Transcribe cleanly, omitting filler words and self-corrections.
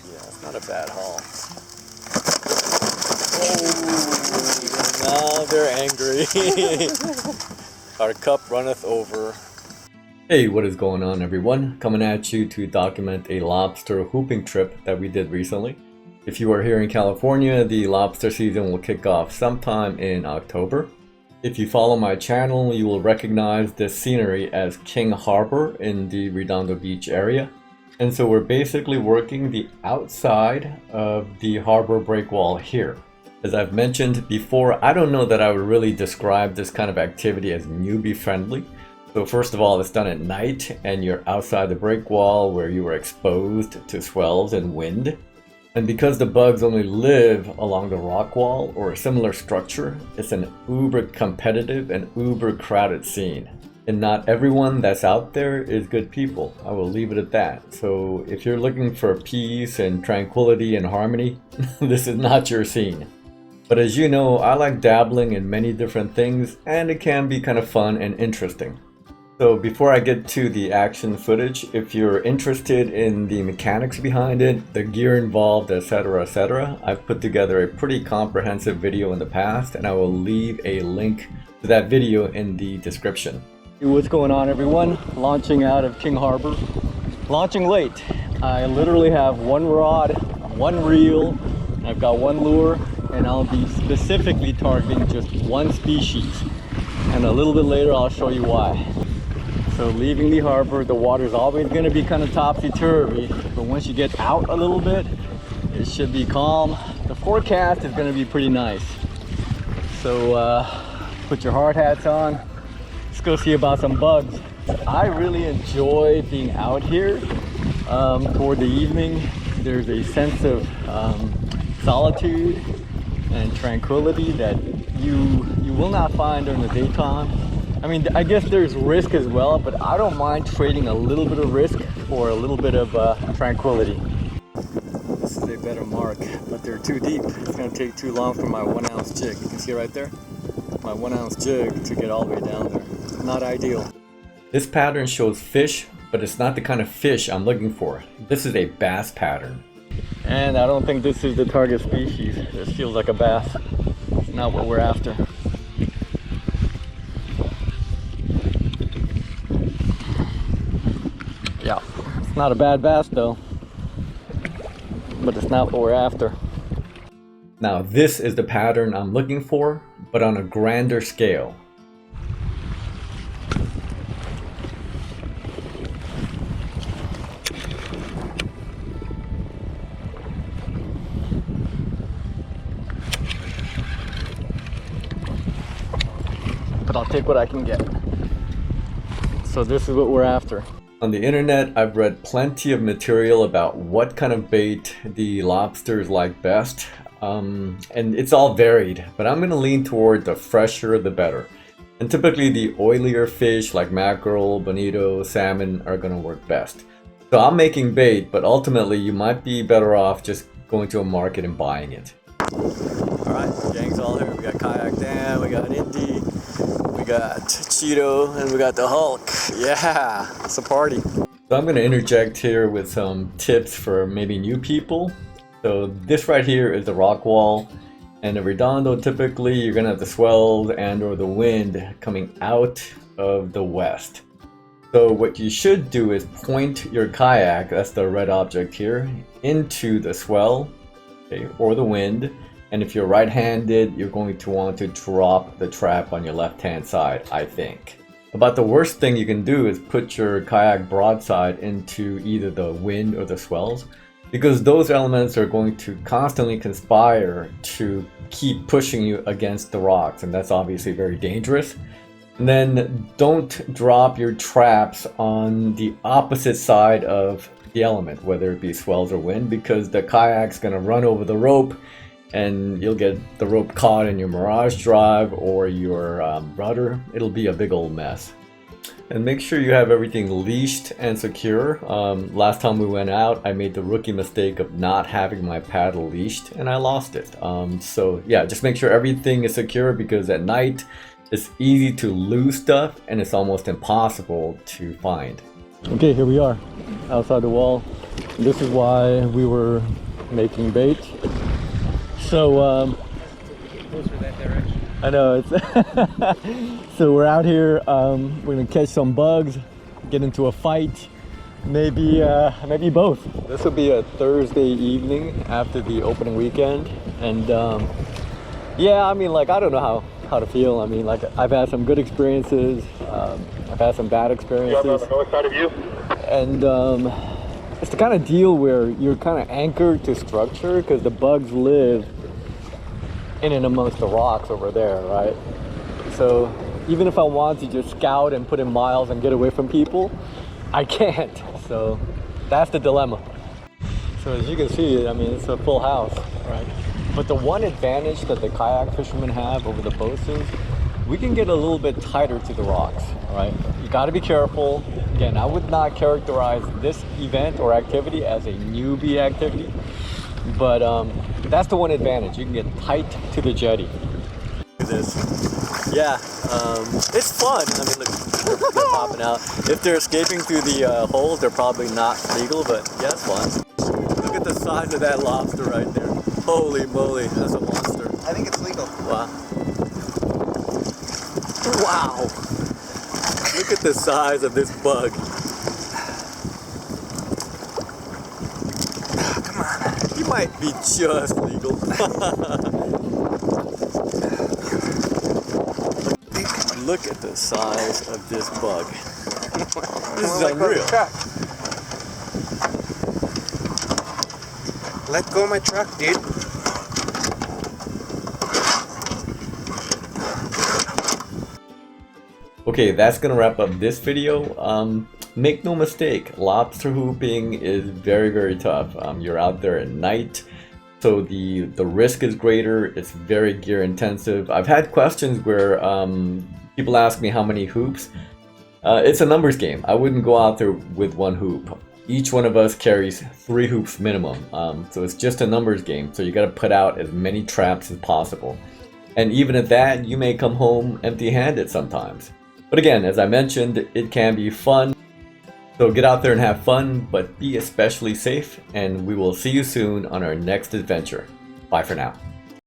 Yeah, it's not a bad haul. Oh, now they're angry. Our cup runneth over. Hey, what is going on, everyone? Coming at you to document a lobster hooping trip that we did recently. If you are here in California, the lobster season will kick off sometime in October. If you follow my channel, you will recognize this scenery as King Harbor in the Redondo Beach area. And so we're basically working the outside of the harbor breakwall here. As I've mentioned before, I don't know that I would really describe this kind of activity as newbie friendly. So first of all, it's done at night and you're outside the breakwall where you are exposed to swells and wind. And because the bugs only live along the rock wall or a similar structure, it's an uber competitive and uber crowded scene. And not everyone that's out there is good people. I will leave it at that. So if you're looking for peace and tranquility and harmony, this is not your scene. But as you know, I like dabbling in many different things and it can be kind of fun and interesting. So before I get to the action footage, if you're interested in the mechanics behind it, the gear involved, etc., I've put together a pretty comprehensive video in the past and I will leave a link to that video in the description. What's going on, everyone? Launching out of King Harbor. Launching late. I literally have one rod, one reel, I've got one lure, and I'll be specifically targeting just one species. And a little bit later I'll show you why. So leaving the harbor, the water's always going to be kind of topsy-turvy, but once you get out a little bit, it should be calm. The forecast is going to be pretty nice. So put your hard hats on. Let's go see about some bugs. I really enjoy being out here toward the evening. There's a sense of solitude and tranquility that you will not find during the daytime. I mean, I guess there's risk as well, but I don't mind trading a little bit of risk for a little bit of tranquility. This is a better mark, but they're too deep. It's gonna take too long for my 1 ounce jig. You can see right there? My 1 ounce jig to get all the way down there. Not ideal. This pattern shows fish, but it's not the kind of fish I'm looking for. This is a bass pattern. And I don't think this is the target species. This feels like a bass. It's not what we're after. Yeah, it's not a bad bass though, but it's not what we're after. Now this is the pattern I'm looking for, but on a grander scale. But I'll take what I can get. So this is what we're after. On the internet, I've read plenty of material about what kind of bait the lobsters like best. And it's all varied, but I'm gonna lean toward the fresher the better. And typically the oilier fish like mackerel, bonito, salmon are gonna work best. So I'm making bait, but ultimately you might be better off just going to a market and buying it. Alright, gang's all here. We got Kayak Dan, we got Indy, we got Cheeto, and we got the Hulk. Yeah, it's a party. So I'm going to interject here with some tips for maybe new people. So this right here is the rock wall, and the Redondo, typically you're going to have the swells and or the wind coming out of the west. So what you should do is point your kayak, that's the red object here, into the swell, okay, or the wind. And if you're right-handed, you're going to want to drop the trap on your left-hand side, I think. About the worst thing you can do is put your kayak broadside into either the wind or the swells, because those elements are going to constantly conspire to keep pushing you against the rocks, and that's obviously very dangerous. And then don't drop your traps on the opposite side of the element, whether it be swells or wind, because the kayak's going to run over the rope and you'll get the rope caught in your mirage drive or your rudder. It'll be a big old mess. And make sure you have everything leashed and secure. Last time we went out, I made the rookie mistake of not having my paddle leashed and I lost it. So yeah, just make sure everything is secure, because at night it's easy to lose stuff and it's almost impossible to find. Okay, here we are outside the wall. This is why we were making bait. So Closer that direction. I know it's so we're out here, we're gonna catch some bugs, get into a fight, maybe both. This will be a Thursday evening after the opening weekend, and yeah, I mean, like, I don't know how to feel. I mean, like, I've had some good experiences, I've had some bad experiences. On the north side of you. And it's the kind of deal where you're kind of anchored to structure because the bugs live in and amongst the rocks over there, right? So even if I want to just scout and put in miles and get away from people, I can't. So that's the dilemma. So as you can see, I mean, it's a full house, right? But the one advantage that the kayak fishermen have over the boats is we can get a little bit tighter to the rocks, right? You got to be careful. Again, I would not characterize this event or activity as a newbie activity, but that's the one advantage. You can get tight to the jetty. Look at this. Yeah, it's fun. I mean, look, they're popping out. If they're escaping through the holes, they're probably not legal, but yeah, it's fun. Look at the size of that lobster right there. Holy moly, that's a monster. I think it's legal. Wow. Wow. Look at the size of this bug. Come on. He might be just legal. Look at the size of this bug. This is unreal. Let go of my truck, dude. Okay, that's gonna wrap up this video. Make no mistake, lobster hooping is very, very tough. You're out there at night, so the risk is greater. It's very gear intensive. I've had questions where people ask me how many hoops. It's a numbers game. I wouldn't go out there with one hoop. Each one of us carries 3 hoops minimum, so it's just a numbers game. So you got to put out as many traps as possible, and even at that, you may come home empty-handed sometimes. But again, as I mentioned, it can be fun. So get out there and have fun, but be especially safe, and we will see you soon on our next adventure. Bye for now.